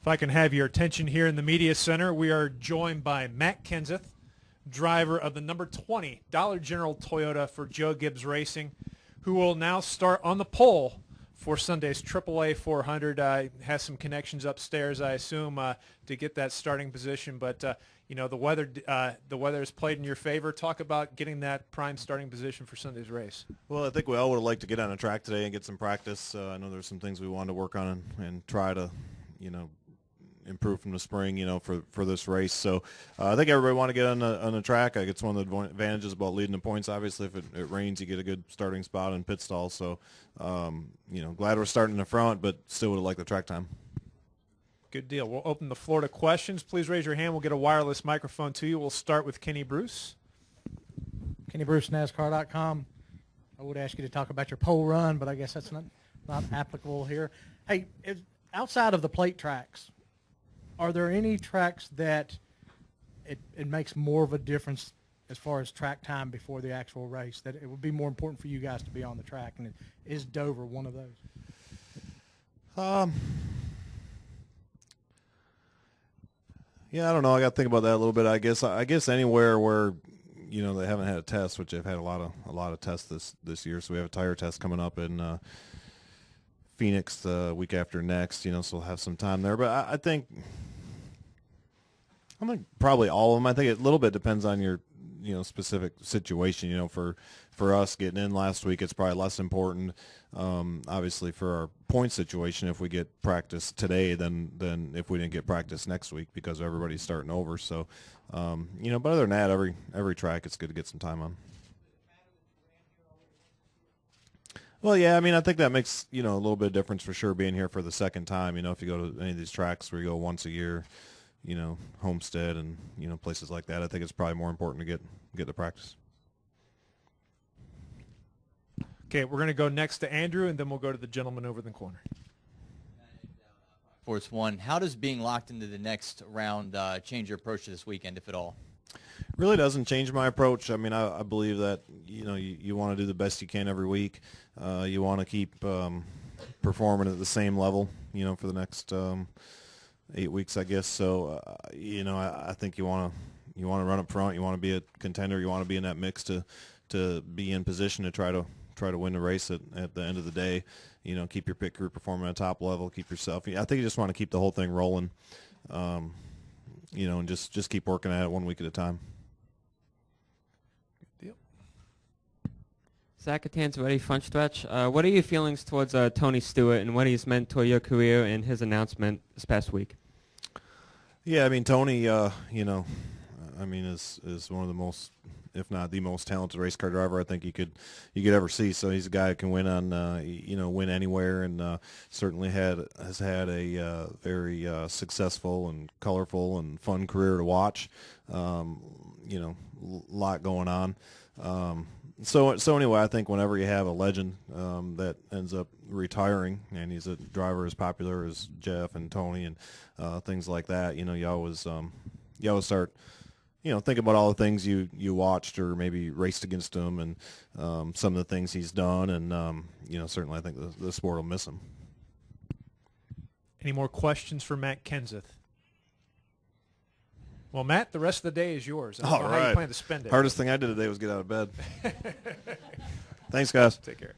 If I can have your attention here in the media center, we are joined by Matt Kenseth, driver of the number 20 Dollar General Toyota for Joe Gibbs Racing, who will now start on the pole for Sunday's AAA 400. Has some connections upstairs, I assume, to get that starting position. But the weather has played in your favor. Talk about getting that prime starting position for Sunday's race. Well, I think we all would have liked to get on a track today and get some practice. I know there's some things we wanted to work on and try to, improve from the spring, for this race. So I think everybody want to get on the track. It's one of the advantages about leading the points. Obviously, if it rains, you get a good starting spot in pit stall. So, glad we're starting in the front, but still would have liked the track time. Good deal. We'll open the floor to questions. Please raise your hand. We'll get a wireless microphone to you. We'll start with Kenny Bruce. Kenny Bruce, NASCAR.com. I would ask you to talk about your pole run, but I guess that's not applicable here. Hey, outside of the plate tracks, are there any tracks that it makes more of a difference as far as track time before the actual race, that it would be more important for you guys to be on the track? And is Dover one of those? Yeah, I don't know. I got to think about that a little bit. I guess anywhere where they haven't had a test, which they've had a lot of tests this year. So we have a tire test coming up in Phoenix the week after next. So we'll have some time there. But I think probably all of them. I think a little bit depends on your specific situation. For us getting in last week, it's probably less important. Obviously, for our point situation, if we get practice today, than if we didn't get practice next week because everybody's starting over. So, but other than that, every track, it's good to get some time on. Well, yeah, I think that makes a little bit of difference for sure being here for the second time. If you go to any of these tracks where you go once a year, Homestead and places like that, I think it's probably more important to get the practice. Okay, we're going to go next to Andrew, and then we'll go to the gentleman over in the corner. Force One, how does being locked into the next round change your approach to this weekend, if at all? Really doesn't change my approach. I believe that you want to do the best you can every week. You want to keep performing at the same level, for the next 8 weeks, I guess. So, I think you want to run up front. You want to be a contender. You want to be in that mix to be in position to try to win the race at the end of the day. Keep your pit crew performing at a top level. Keep yourself. I think you just want to keep the whole thing rolling. And just keep working at it 1 week at a time. Good deal. Zach Catanzarelli, front stretch. What are your feelings towards Tony Stewart and what he's meant toward your career and his announcement this past week? Yeah, Tony, is one of the most, if not the most talented race car driver I think you could ever see. So he's a guy who can win on win anywhere, and certainly has had a very successful and colorful and fun career to watch. Lot going on. So anyway, I think whenever you have a legend that ends up retiring, and he's a driver as popular as Jeff and Tony and things like that, you always start think about all the things you watched or maybe raced against him, and some of the things he's done, and certainly I think the sport will miss him. Any more questions for Matt Kenseth? Well, Matt, the rest of the day is yours. I don't know how you plan to spend it. Hardest thing I did today was get out of bed. Thanks, guys. Take care.